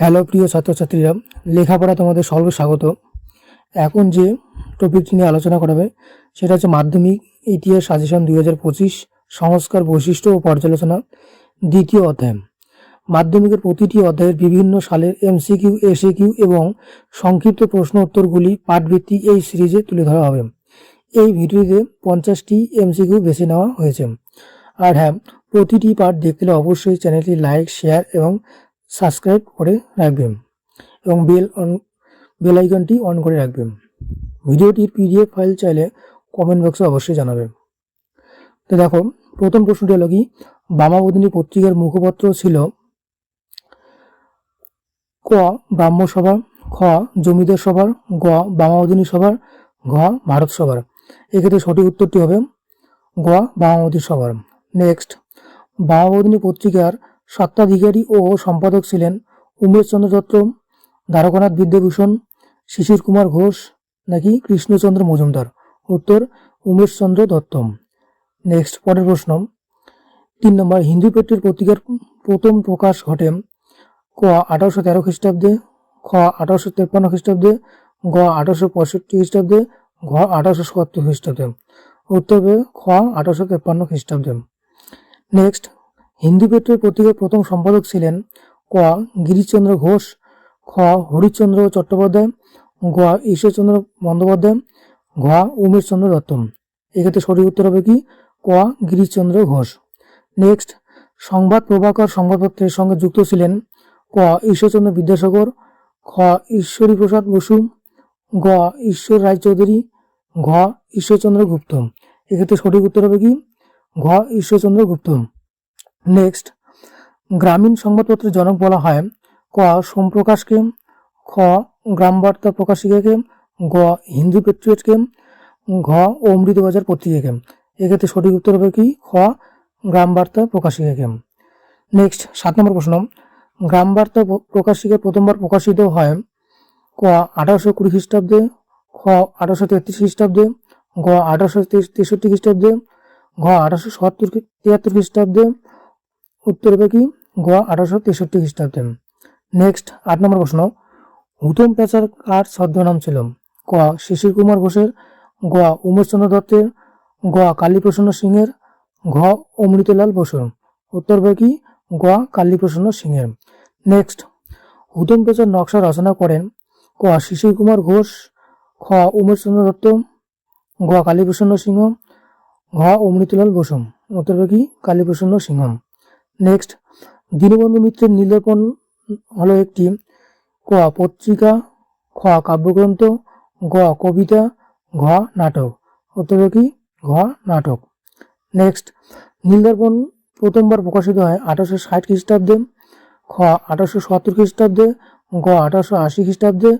Hello প্রিয় ছাত্রছাত্রীরা, লেখাপড়া তোমাদের সর্বে স্বাগত। এখন যে টপিকটি নিয়ে আলোচনা করা হবে সেটা হচ্ছে মাধ্যমিক ইতিহাস সাজেশন 2025 সংস্কার বৈশিষ্ট্য ও পর্যালোচনা দ্বিতীয় অধ্যায়। মাধ্যমিকের প্রতিটি অধ্যায়ের বিভিন্ন সালের এমসিকিউ, এসিকিউ এবং সংক্ষিপ্ত প্রশ্ন উত্তরগুলি পাঠভিত্তিক এই সিরিজে তুলে ধরা হবে। এই ভিডিওতে 50টি এমসিকিউ বেছে নেওয়া হয়েছে। আর হ্যাঁ, প্রতিটি পাঠ দেখতে হলে অবশ্যই চ্যানেলটি লাইক, শেয়ার এবং সাবস্ক্রাইব করে রাখবেন এবং বেল আইকনটি অন করে রাখবেন। ভিডিওটির পিডিএফ ফাইল চাইলে কমেন্ট বক্সে অবশ্যই জানাবেন। তো দেখো, প্রথম প্রশ্নটি হলো কি, বামাবধিনী পত্রিকার মুখপত্র ছিল ক ব্রাহ্ম সভা, খ জমিদার সভার, গ বামাবধিনী সভার, ঘ ভারত সভার। এক্ষেত্রে সঠিক উত্তরটি হবে গ বামাবধিনী সভার। নেক্সট, বামাবধিনী পত্রিকার স্বত্বাধিকারী ও সম্পাদক ছিলেন উমেশচন্দ্র দত্ত, দ্বারকানাথ বিদ্যাভূষণ, শিশির কুমার ঘোষ নাকি কৃষ্ণচন্দ্র মজুমদার। উত্তর উমেশচন্দ্র দত্ত। নেক্সট, পরের প্রশ্ন 3 নম্বর, হিন্দু পেট্রিয়ট পত্রিকার প্রথম প্রকাশ ঘটে ক 1813 খ্রিস্টাব্দে, খ 1853 খ্রিস্টাব্দে, গ 1865 খ্রিস্টাব্দে, ঘ 1877 খ্রিস্টাব্দে। উত্তর হবে খ 1853 খ্রিস্টাব্দে। নেক্সট, হিন্দু পেট্রিয়ট পত্রিকার প্রথম সম্পাদক ছিলেন ক গিরিশচন্দ্র ঘোষ, খ হরিশ্চন্দ্র চট্টোপাধ্যায়, গ ঈশ্বরচন্দ্র বন্দ্যোপাধ্যায়, ঘ উমেশচন্দ্র দত্ত। এক্ষেত্রে সঠিক উত্তর হবে কি ক গিরিশচন্দ্র ঘোষ। নেক্সট, সংবাদ প্রভাকর সংবাদপত্রের সঙ্গে যুক্ত ছিলেন ক ঈশ্বরচন্দ্র বিদ্যাসাগর, খ ঈশ্বরী প্রসাদ বসু, গ ঈশ্বর রায়চৌধুরী, ঘ ঈশ্বরচন্দ্র গুপ্ত। এক্ষেত্রে সঠিক উত্তর হবে কি ঘ ঈশ্বরচন্দ্র গুপ্ত। নেক্সট, গ্রামীণ সংবাদপত্রের জনক বলা হয় ক সোমপ্রকাশকে, খ গ্রামবার্তা প্রকাশিকাকে, গ হিন্দু পেট্রিয়টকে, ঘ অমৃতবাজার পত্রিকাকে। এক্ষেত্রে সঠিক উত্তর হবে কি খ গ্রামবার্তা প্রকাশিকাকে। নেক্সট, 7 নম্বর প্রশ্ন, গ্রামবার্তা প্রকাশিকা প্রথমবার প্রকাশিত হয় ক 1820 খ্রিস্টাব্দে, খ 1833 খ্রিস্টাব্দে, গ 1863 খ্রিস্টাব্দে, ঘ 1873 খ্রিস্টাব্দে। উত্তর হবে কি গ 1863 খ্রিস্টাব্দে। নেক্সট, 8 নম্বর প্রশ্ন, হুতম প্যাঁচার কার ছদ্মনাম ছিল ক শিশির কুমার ঘোষের, গ উমেশচন্দ্র দত্তের, গ কালীপ্রসন্ন সিংহের, ঘ অমৃতলাল বসুর। উত্তর হবে কি গ কালীপ্রসন্ন সিংহের। নেক্সট, হুতম প্যাঁচার নকশা রচনা করেন ক শিশির কুমার ঘোষ, খ উমেশচন্দ্র দত্ত, গ কালীপ্রসন্ন সিংহ, ঘ অমৃতলাল বসু। উত্তর হবে কি কালীপ্রসন্ন সিংহ। নেক্সট, দীনবন্ধু মিত্রের নীলদর্পণ হলো একটি ক পত্রিকা, খ কাব্যগ্রন্থ, গ কবিতা, ঘ নাটক। উত্তর হবে কি ঘ নাটক। নেক্সট, নীলদর্পণ প্রথমবার প্রকাশিত হয় 1860 খ্রিস্টাব্দে, খ 1870 খ্রিস্টাব্দে, গ 1880 খ্রিস্টাব্দে,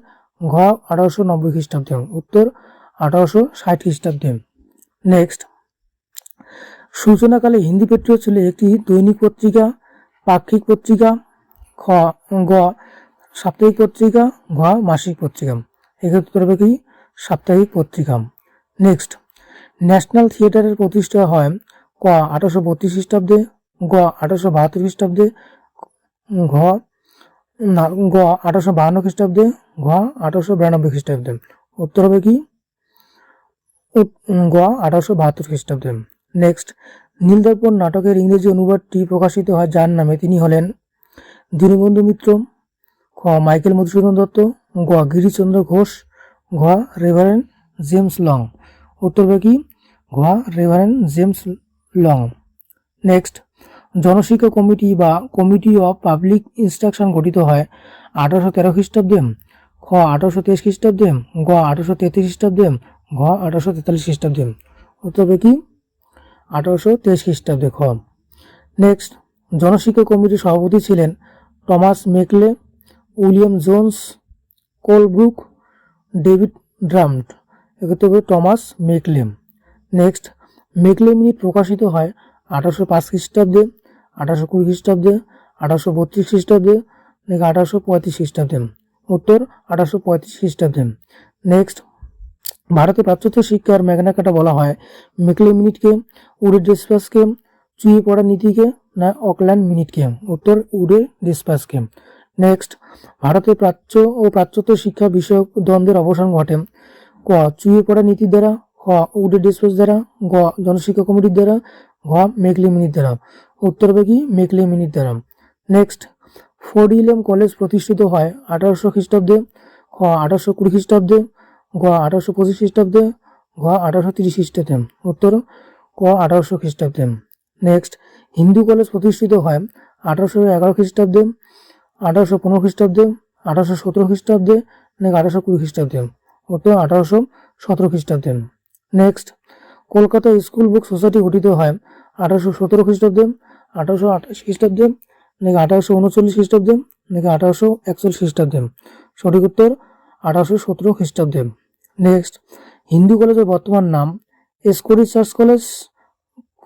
ঘ 1890 খ্রিস্টাব্দে। উত্তর 1860 খ্রিস্টাব্দে। নেক্সট, সূচনাকালে হিন্দি পেট্রিয়ট ছিল একটি দৈনিক পত্রিকা, পাক্ষিক পত্রিকা, খ গ সাপ্তাহিক পত্রিকা, ঘ মাসিক পত্রিকা। এক্ষেত্রে হবে কি সাপ্তাহিক পত্রিকা। নেক্সট, ন্যাশনাল থিয়েটারের প্রতিষ্ঠা হয় ক 1832 খ্রিস্টাব্দে, গ 1872 খ্রিস্টাব্দে, ঘ 1852 খ্রিস্টাব্দে, ঘ 1892 খ্রিস্টাব্দে। উত্তর হবে কি গ 1872 খ্রিস্টাব্দে। নেক্সট, নীলদর্পণ নাটকের ইংরেজি অনুবাদটি প্রকাশিত হয় যার নামে, তিনি হলেন দীনবন্ধু মিত্র, খ মাইকেল মধুসূদন দত্ত, গ গিরিশচন্দ্র ঘোষ, ঘ রেভারেন্ড জেমস লং। উত্তর হবে কি ঘ রেভারেন্ড জেমস লং। নেক্সট, জনশিক্ষা কমিটি বা কমিটি অফ পাবলিক ইনস্ট্রাকশন গঠিত হয় 1813 খ্রিস্টাব্দে, খ 1823 খ্রিস্টাব্দে, গ 1833 খ্রিস্টাব্দে, ঘ 1843 খ্রিস্টাব্দে। উত্তর হবে কি 1823 খ্রিস্টাব্দে, খ। নেক্সট, জনশিক্ষা কমিটির সভাপতি ছিলেন Thomas Macaulay, William Jones, Colebrooke, David ড্রামট। এক্ষেত্রে হবে Thomas Macaulay. Next, Macaulay minute প্রকাশিত হয় 1805 খ্রিস্টাব্দে, 1820 খ্রিস্টাব্দে, 1832 খ্রিস্টাব্দে, 1835 খ্রিস্টাব্দে। উত্তর 1835 খ্রিস্টাব্দে। নেক্সট, ভারতের প্রাচ্যত্য শিক্ষার ম্যাগনা কার্টা বলা হয় মেকলে মিনিটকে, উডে ডিসপাসকে, চুয়ে পড়া নীতিকে না অকল্যান্ড মিনিটকে। উত্তর উডে ডিসপাসকে। নেক্সট, ভারতে প্রাচ্য ও প্রাচ্যত্য শিক্ষা বিষয়ক দ্বন্দ্বের অবসান ঘটে। ক, চুইয়ে পড়া নীতির দ্বারা, খ, উডে ডিসপোজ দ্বারা, গ, জনশিক্ষা কমিটির দ্বারা, ঘ, মেকলে মিনির দ্বারা। উত্তর হবে কি মেকলে মিনির দ্বারা। নেক্সট, ফোর্ট উইলিয়াম কলেজ প্রতিষ্ঠিত হয় 1800 খ্রিস্টাব্দে, খ 1820 খ্রিস্টাব্দে, গ 1825 খ্রিস্টাব্দে, ঘ 1830 খ্রিস্টাব্দে। উত্তর ক 1800 খ্রিস্টাব্দে। নেক্সট, হিন্দু কলেজ প্রতিষ্ঠিত হয় 1811 খ্রিস্টাব্দে, 1815 খ্রিস্টাব্দে, 1817 খ্রিস্টাব্দে, নাকি 1820 খ্রিস্টাব্দে। উত্তর 1817 খ্রিস্টাব্দে। Next, Kolkata school book society গঠিত হয় 1817 খ্রিস্টাব্দে, 1828 খ্রিস্টাব্দে, নাকি 1839 খ্রিস্টাব্দে, নাকি 1841 খ্রিস্টাব্দে। সঠিক উত্তর 1817 খ্রিস্টাব্দে। নেক্সট, হিন্দু কলেজের বর্তমান নাম এসকো রিসার্চ কলেজ,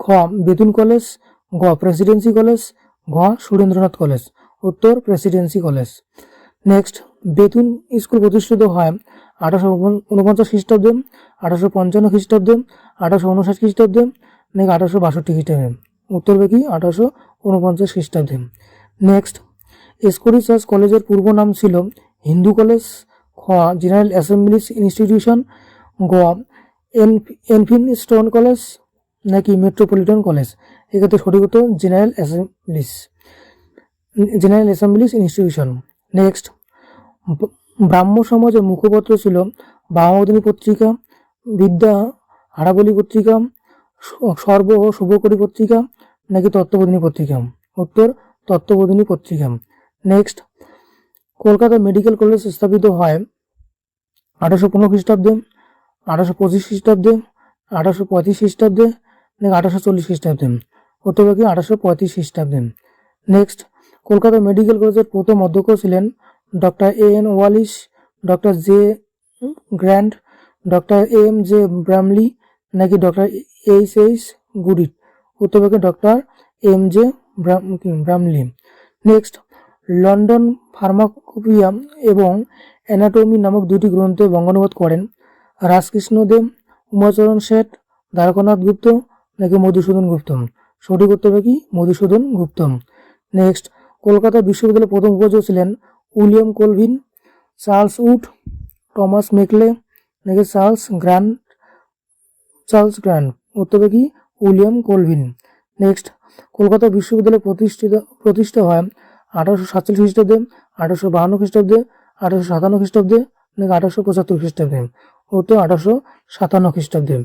খ বেতুন কলেজ, গ প্রেসিডেন্সি কলেজ, ঘ সুরেন্দ্রনাথ কলেজ। উত্তর প্রেসিডেন্সি কলেজ। নেক্সট, বেতুন স্কুল প্রতিষ্ঠিত হয় 1849 খ্রিস্টাব্দে, 1855 খ্রিস্টাব্দে, 1859 খ্রিস্টাব্দে, নাকি 1862 খ্রিস্টাব্দে। উত্তর হবে কি 1849 খ্রিস্টাব্দে। নেক্সট, এসকো রিসার্চ কলেজের পূর্ব নাম ছিল হিন্দু কলেজ, খ জেনারেল অ্যাসেম্বলিজ ইনস্টিটিউশন, গ এনফিনস্টোন কলেজ, নাকি মেট্রোপলিটন কলেজ। এক্ষেত্রে সঠিক উত্তর জেনারেল অ্যাসেম্বলিজ ইনস্টিটিউশন। নেক্সট, ব্রাহ্ম সমাজের মুখপত্র ছিল বামাবদিনী পত্রিকা, বিদ্যা হারাবলী পত্রিকা, সর্ব ও শুভকরী পত্রিকা, নাকি তত্ত্ববোধিনী পত্রিকা। উত্তর তত্ত্ববোধিনী পত্রিকা। নেক্সট, কলকাতা মেডিকেল কলেজ স্থাপিত হয় 1815 খ্রিস্টাব্দে, 1825 খ্রিস্টাব্দে, 1835 খ্রিস্টাব্দে, নাকি 1840 খ্রিস্টাব্দে। উত্তর হবে কি 1835 খ্রিস্টাব্দে। নেক্সট, কলকাতা মেডিকেল কলেজের প্রথম অধ্যক্ষ ছিলেন doctor A.N. Wallis, doctor J grand, doctor M.J. ব্রামলি, নাকি ডক্টর H.H. গুডিট। উত্তর হবে doctor M.J. ব্রামলি। Next, London pharmacopoeia এবং অ্যানাটমি নামক দুটি গ্রন্থ বঙ্গানুবাদ করেন রাজকৃষ্ণ দেব, উমাচরণ শেঠ, দ্বারকানাথ গুপ্ত, নাকি মধুসূদন গুপ্ত। সঠিক উত্তর হবে কি মধুসূদন গুপ্ত। নেক্সট, কলকাতা বিশ্ববিদ্যালয়ের প্রথম উপাচার্য ছিলেন William Colvin, Charles would, Thomas Macaulay, নাকি চার্লস গ্র্যান্ড। উত্তর হবে কি উইলিয়াম কোলভিন। নেক্সট, কলকাতা বিশ্ববিদ্যালয় প্রতিষ্ঠিত হয় 1847 খ্রিস্টাব্দে, 1852 খ্রিস্টাব্দে, 1857 খ্রিস্টাব্দে, নাকি 1875 খ্রিস্টাব্দে। উত্তর 1857 খ্রিস্টাব্দে।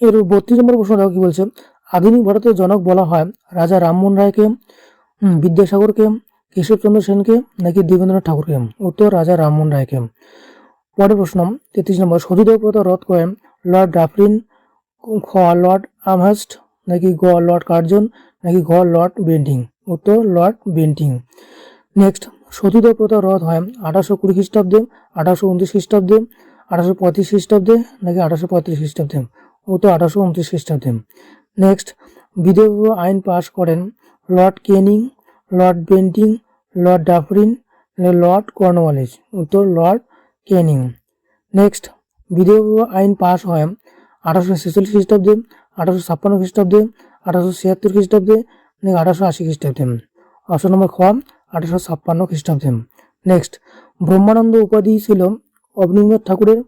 এর 32 নম্বর প্রশ্ন দেখো কি বলছে। আধুনিক ভারতের জনক বলা হয় রাজা রামমোহন রায়কে, বিদ্যাসাগরকে, কেশবচন্দ্র সেনকে, নাকি দেবেন্দ্রনাথ ঠাকুরকে। উত্তর রাজা রামমোহন রায়কে। পরের প্রশ্ন 33 নম্বর, সতীদাহ প্রথা রদ করেন লর্ড ডাফরিন, খ লর্ড আমহার্স্ট, নাকি গ লর্ড কার্জন, নাকি ঘ লর্ড বেন্টিং। উত্তর লর্ড বেন্টিং। নেক্সট, সতীদাহ প্রথা রদ হয় 1820 খ্রিস্টাব্দে, 1829 খ্রিস্টাব্দে, 1835 খ্রিস্টাব্দে, নাকি 1835 খ্রিস্টাব্দে। উত্তর 1829 খ্রিস্টাব্দে। নেক্সট, বিধবা আইন পাশ করেন Lord Canning, Lord Bentinck, Lord Dufferin, Lord Cornwallis. উত্তর লর্ড ক্যানিং। নেক্সট, বিধবা আইন পাশ হয় 1846 খ্রিস্টাব্দে, 1856 খ্রিস্টাব্দে, 1876 খ্রিস্টাব্দে, নাকি 1880 খ্রিস্টাব্দে। অপশন নম্বর খ 1856 খ্রিস্টাব্দে। নেক্সট, ব্রহ্মানন্দ উপাধি ছিল অবনীন্দ্রনাথ ঠাকুরের,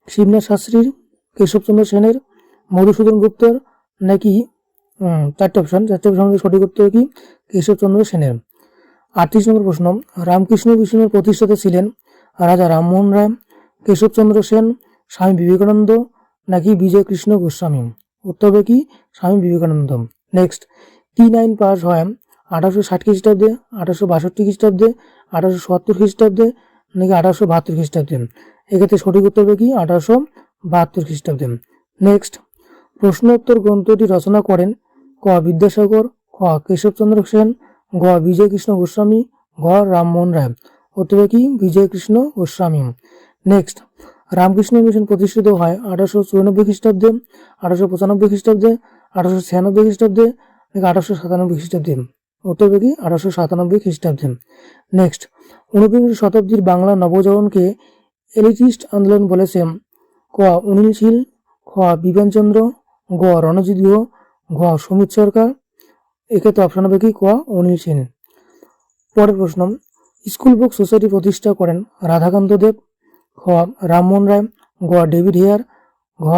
শিবনাথ শাস্ত্রীর, কেশবচন্দ্র সেনের, মধুসূদন গুপ্তর, নাকি চারটে অপশন সঠিক উত্তর কি কেশবচন্দ্র সেনের। 38 নম্বর প্রশ্ন, রামকৃষ্ণ মিশনের প্রতিষ্ঠাতা ছিলেন রাজা রামমোহন রায়, কেশবচন্দ্র সেন, স্বামী বিবেকানন্দ, নাকি বিজয় কৃষ্ণ গোস্বামী। উত্তর হবে কি স্বামী বিবেকানন্দ। নেক্সট, 3 আইন পাস হয় 1860 খ্রিস্টাব্দে, 1862 খ্রিস্টাব্দে, 1870 খ্রিস্টাব্দে, নাকি 1872 খ্রিস্টাব্দে। এক্ষেত্রে সঠিক উত্তর হবে কি 1872 খ্রিস্টাব্দে। নেক্সট, প্রশ্ন উত্তর গ্রন্থটি রচনা করেন ক বিদ্যাসাগর, খ কেশবচন্দ্র সেন, গ বিজয় কৃষ্ণ গোস্বামী, ঘ রামমোহন রায়। উত্তর হবে কি বিজয় কৃষ্ণ গোস্বামী। নেক্সট, রামকৃষ্ণ মিশন প্রতিষ্ঠিত হয় 1894 খ্রিস্টাব্দে, 1895 খ্রিস্টাব্দে, 1896 খ্রিস্টাব্দে, নাকি 1897 খ্রিস্টাব্দে। উত্তর হবে কি 1897 খ্রিস্টাব্দে। নেক্সট, 19বিংশ শতাব্দীর বাংলা নবজাগরণকে এলিটিস্ট আন্দোলন বলেছে ক অনিল শীল, খ বিপিনচন্দ্র, গ রণজিৎ গুহ, ঘ সুমিত সরকার। এক্ষেত্রে অপশন হবে কি ক অনিল শীল। পরের প্রশ্ন, স্কুল বুক সোসাইটি প্রতিষ্ঠা করেন রাধাকান্ত দেব। খ রামমোহন রায়। গ ডেভিড হেয়ার। ঘ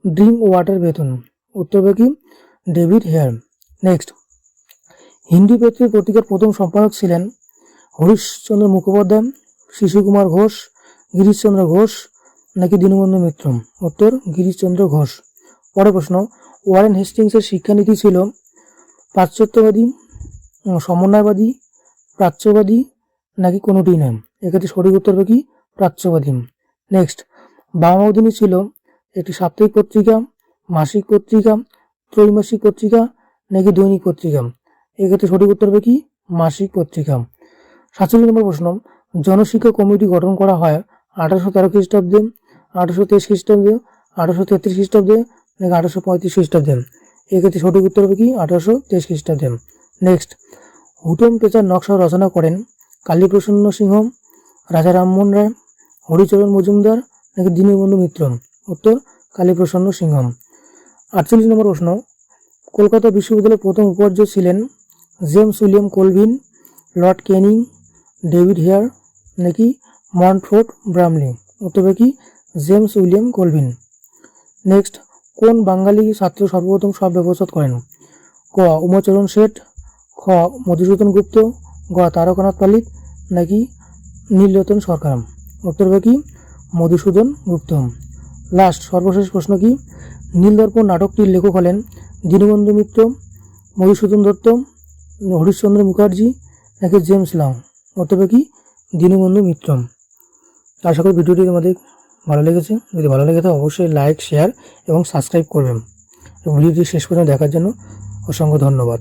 ড্রিঙ্ক ওয়াটার বেতন। উত্তর হবে কি ডেভিড হেয়ার। নেক্সট, হিন্দি পত্রিকার প্রথম সম্পাদক ছিলেন হরিশচন্দ্র মুখোপাধ্যায়, শিশুকুমার ঘোষ, গিরিশচন্দ্র ঘোষ নাকি দীনবন্ধু মিত্র। উত্তর গিরিশচন্দ্র ঘোষ। পরের প্রশ্ন, ওয়ারেন হেস্টিংসের শিক্ষানীতি ছিল পাশ্চাত্যবাদী, সমন্বয়বাদী, প্রাচ্যবাদী নাকি কোনোটি নয়। এক্ষেত্রে সঠিক উত্তর হবে কি প্রাচ্যবাদী। নেক্সট, বামাবধিনী ছিল একটি সাপ্তাহিক পত্রিকা, মাসিক পত্রিকা, ত্রৈমাসিক পত্রিকা নাকি দৈনিক পত্রিকা। এক্ষেত্রে সঠিক উত্তর হবে কি মাসিক পত্রিকা। 47 নম্বর প্রশ্ন, জনশিক্ষা কমিটি গঠন করা হয় 1813 খ্রিস্টাব্দে, 1823 খ্রিস্টাব্দে, 1833 খ্রিস্টাব্দে নাকি 1835 খ্রিস্টাব্দে। এক্ষেত্রে সঠিক উত্তর হবে কি 1823 খ্রিস্টাব্দে। নেক্সট, হুটম পেঁচার নকশা রচনা করেন কালীপ্রসন্ন সিংহ, রাজা রামমোহন রায়, হরিচরণ মজুমদার নাকি দীনবন্ধু মিত্র। উত্তর কালীপ্রসন্ন সিংহ। 48 নম্বর প্রশ্ন, কলকাতা বিশ্ববিদ্যালয়ের প্রথম উপাচার্য ছিলেন James William Colvin, Lord Canning, David Hare নাকি মন্টফোর্ট ব্রামলি। উত্তর হবে কি জেমস উইলিয়াম কলভিন। নেক্সট, কোন বাঙালি ছাত্র সর্বপ্রথম সব ব্যবস্থা করেন? ক উমাচরণ শেঠ, খ মধুসূদন গুপ্ত, গ তারকনাথ পালিত নাকি নীলরতন সরকার। উত্তর হবে কি মধুসূদন গুপ্ত। লাস্ট সর্বশেষ প্রশ্ন কি, নীলদর্পণ নাটকটির লেখক হলেন দীনবন্ধু মিত্র, মধুসূদন দত্ত, হরিশচন্দ্র মুখার্জি নাকি জেমস লং। উত্তর হবে কি দীনবন্ধু মিত্র। আশা করি ভিডিওটি তোমাদের ভালো লেগেছে। যদি ভালো লেগে থাকে অবশ্যই লাইক, শেয়ার এবং সাবস্ক্রাইব করবেন। ভিডিওটি শেষ পর্যন্ত দেখার জন্য অসংখ্য ধন্যবাদ।